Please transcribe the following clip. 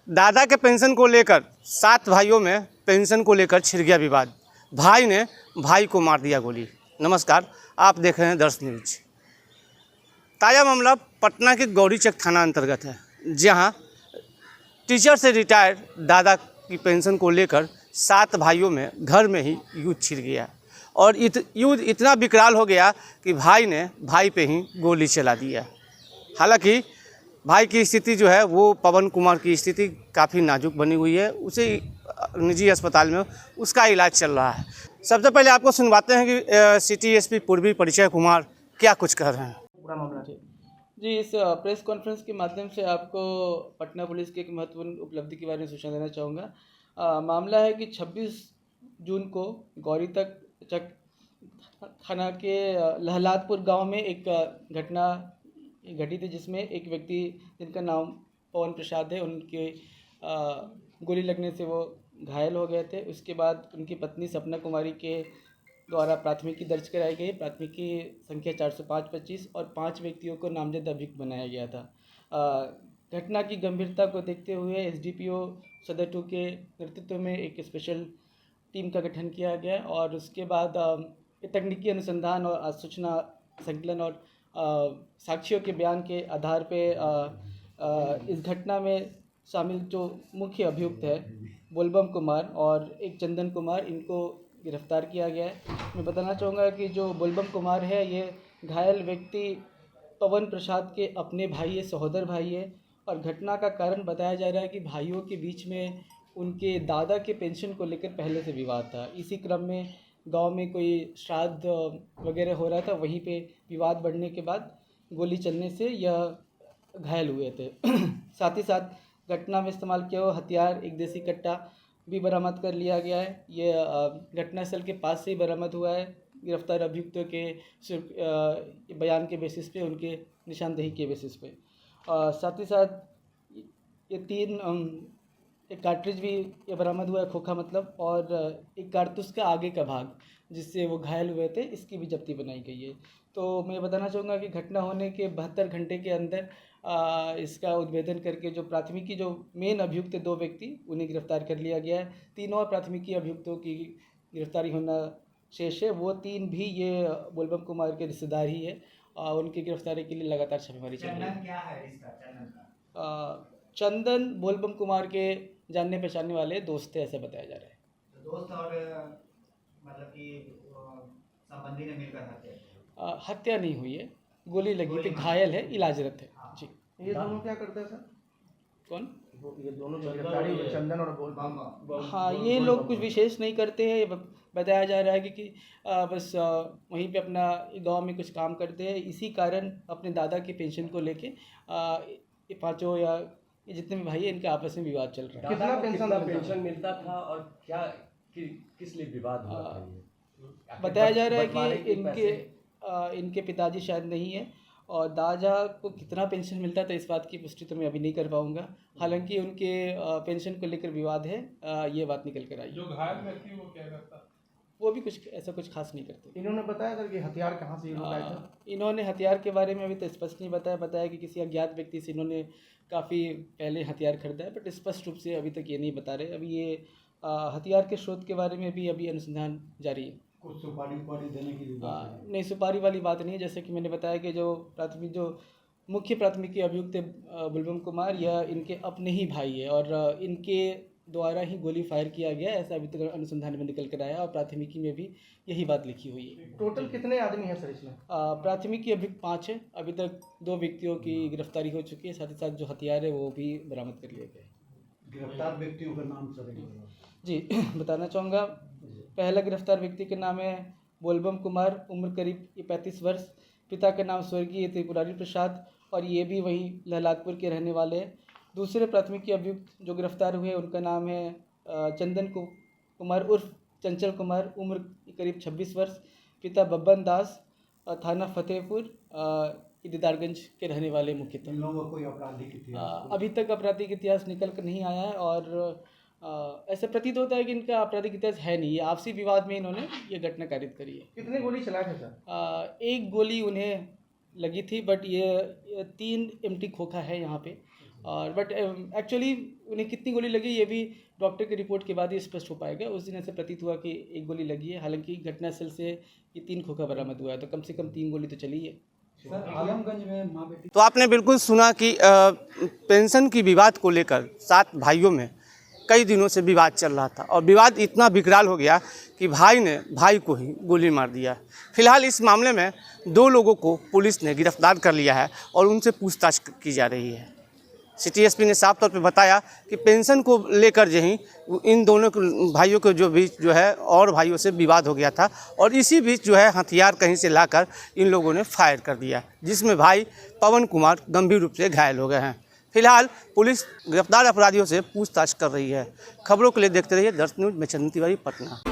दादा के पेंशन को लेकर 7 भाइयों में पेंशन को लेकर छिड़ गया विवाद। भाई ने भाई को मार दिया गोली। नमस्कार, आप देख रहे हैं दर्श न्यूज। ताज़ा मामला पटना के गौरीचक थाना अंतर्गत है, जहां टीचर से रिटायर्ड दादा की पेंशन को लेकर 7 भाइयों में घर में ही युद्ध छिड़ गया और युद्ध इतना विकराल हो गया कि भाई ने भाई पे ही गोली चला दिया। हालांकि भाई की स्थिति जो है वो पवन कुमार की स्थिति काफ़ी नाजुक बनी हुई है, उसे निजी अस्पताल में उसका इलाज चल रहा है। सबसे पहले आपको सुनवाते हैं कि सिटी एसपी पूर्वी परिचय कुमार क्या कुछ कह रहे हैं। पूरा मामला जी, इस प्रेस कॉन्फ्रेंस के माध्यम से आपको पटना पुलिस की एक महत्वपूर्ण उपलब्धि के बारे में सूचना देना चाहूँगा। मामला है कि 26 जून को गौरीचक थाना के लहलादपुर गांव में एक घटना घटी थी, जिसमें एक व्यक्ति जिनका नाम पवन प्रसाद है, उनके गोली लगने से वो घायल हो गए थे। उसके बाद उनकी पत्नी सपना कुमारी के द्वारा प्राथमिकी दर्ज कराई गई। प्राथमिकी संख्या 405-25 और 5 व्यक्तियों को नामजद अभियुक्त बनाया गया था। घटना की गंभीरता को देखते हुए एसडीपीओ सदर 2 के नेतृत्व में एक स्पेशल टीम का गठन किया गया और उसके बाद तकनीकी अनुसंधान और सूचना संकलन और साक्षियों के बयान के आधार पे इस घटना में शामिल जो मुख्य अभियुक्त है बोलबम कुमार और एक चंदन कुमार, इनको गिरफ्तार किया गया है। मैं बताना चाहूँगा कि जो बोलबम कुमार है, ये घायल व्यक्ति पवन प्रसाद के अपने भाई है, सहोदर भाई है और घटना का कारण बताया जा रहा है कि भाइयों के बीच में उनके दादा के पेंशन को लेकर पहले से विवाद था। इसी क्रम में गांव में कोई श्राद्ध वगैरह हो रहा था, वहीं पे विवाद बढ़ने के बाद गोली चलने से यह घायल हुए थे। साथ ही साथ घटना में इस्तेमाल किया हुआ हथियार, एक देसी कट्टा भी बरामद कर लिया गया है। ये घटनास्थल के पास से ही बरामद हुआ है। गिरफ्तार अभियुक्तों के बयान के बेसिस पे, उनके निशानदेही के बेसिस पे। साथ ही साथ ये 3 एक कार्ट्रिज भी ये बरामद हुआ है, खोखा मतलब, और एक कारतूस का आगे का भाग जिससे वो घायल हुए थे, इसकी भी जब्ती बनाई गई है। तो मैं बताना चाहूँगा कि घटना होने के 72 घंटे के अंदर इसका उद्भेदन करके जो प्राथमिकी जो मेन अभियुक्त 2 व्यक्ति, उन्हें गिरफ्तार कर लिया गया है। 3 और प्राथमिकी अभियुक्तों की गिरफ्तारी होना शेष है। वो 3 भी ये बोलबम कुमार के रिश्तेदार ही है। उनकी गिरफ्तारी के लिए लगातार छापेमारी चल रही है। क्या है इसका चंदन बोलबम कुमार के जानने पहचानने वाले दोस्त थे, ऐसा बताया जा रहा है। तो दोस्त और मतलब कि संबंधी ने मिलकर हत्या हत्या नहीं हुई है, गोली लगी थी, घायल है, इलाजरत है। हाँ। जी। ये दोनों क्या करते हैं सर? कौन? ये दोनों जो गिरफ्तारी हुए, चंदन और बोलबम। हाँ, ये लोग कुछ विशेष नहीं करते हैं। बताया जा रहा है कि बस वहीं पे अपना गांव में कुछ काम करते हैं। इसी कारण अपने दादा की पेंशन को लेके ये पाँचों या ये जितने भी भाई हैं, इनका आपस में विवाद चल रहा है। कितना पेंशन मिलता था और क्या किस लिए विवाद हुआ था? ये बताया जा रहा है कि इनके पिताजी शायद नहीं है और दादा को कितना पेंशन मिलता था, इस बात की पुष्टि तो मैं अभी नहीं कर पाऊंगा। हालांकि उनके पेंशन को लेकर विवाद है, ये बात निकल कर आई। जो घायल व्यक्ति वो क्या करता? वो भी कुछ ऐसा कुछ खास नहीं करते। इन्होंने बताया सर कि हथियार कहाँ से उठाए थे? इन्होंने हथियार के बारे में अभी तो स्पष्ट नहीं बताया कि किसी अज्ञात व्यक्ति से इन्होंने काफ़ी पहले हथियार खरीदा है, बट स्पष्ट रूप से अभी तक ये नहीं बता रहे। अभी ये हथियार के स्रोत के बारे में भी अभी अनुसंधान जारी है। कुछ सुपारी देने की नहीं, सुपारी वाली बात नहीं है। जैसे कि मैंने बताया कि जो मुख्य प्राथमिकी अभियुक्त बोलबम कुमार, यह इनके अपने ही भाई है और इनके द्वारा ही गोली फायर किया गया, ऐसा अभी तक अनुसंधान में निकल कर आया और प्राथमिकी में भी यही बात लिखी हुई है। टोटल कितने आदमी हैं सर इसमें? प्राथमिकी अभियुक्त 5 है। अभी तक 2 व्यक्तियों की गिरफ्तारी हो चुकी है। साथ ही साथ जो हथियार है वो भी बरामद कर लिए गए। गिरफ्तार व्यक्तियों का नाम सर जी बताना चाहूँगा। पहला गिरफ्तार व्यक्ति का नाम है बोलबम कुमार, उम्र करीब 35 वर्ष। पिता का नाम स्वर्गीय त्रिपुरारी प्रसाद और ये भी वहीं लहलादपुर के रहने वाले हैं। दूसरे प्राथमिकी अभियुक्त जो गिरफ्तार हुए, उनका नाम है चंदन कुमार उर्फ चंचल कुमार, उम्र करीब 26 वर्ष। पिता बब्बन दास, थाना फतेहपुर दीदारगंज के रहने वाले मुख्यतः। इन लोगों को कोई आपराधिक इतिहास अभी तक आपराधिक इतिहास निकल कर नहीं आया है और ऐसा प्रतीत होता है कि इनका आपराधिक इतिहास है नहीं। ये आपसी विवाद में इन्होंने ये घटना कारित करी है। कितने गोली चलाए थे सर? एक गोली उन्हें लगी थी, बट ये 3 एम्प्टी खोखा है यहाँ पे। और बट एक्चुअली उन्हें कितनी गोली लगी ये भी डॉक्टर की रिपोर्ट के बाद ही स्पष्ट हो पाएगा। उस दिन ऐसे प्रतीत हुआ कि 1 गोली लगी है, हालांकि घटनास्थल से ये 3 खोखा बरामद हुआ है, तो कम से कम 3 गोली तो चली है। सर, आलमगंज में माँ बेटी तो आपने बिल्कुल सुना कि पेंशन की विवाद को लेकर 7 भाइयों में कई दिनों से विवाद चल रहा था और विवाद इतना विकराल हो गया कि भाई ने भाई को ही गोली मार दिया। फिलहाल इस मामले में 2 लोगों को पुलिस ने गिरफ्तार कर लिया है और उनसे पूछताछ की जा रही है। सिटी एसपी ने साफ तौर पे बताया कि पेंशन को लेकर जो ही इन दोनों भाइयों के जो बीच जो है और भाइयों से विवाद हो गया था और इसी बीच जो है हथियार कहीं से लाकर इन लोगों ने फायर कर दिया, जिसमें भाई पवन कुमार गंभीर रूप से घायल हो गए हैं। फिलहाल पुलिस गिरफ्तार अपराधियों से पूछताछ कर रही है। खबरों के लिए देखते रहिए दर्श न्यूज में चंदन तिवारी, पटना।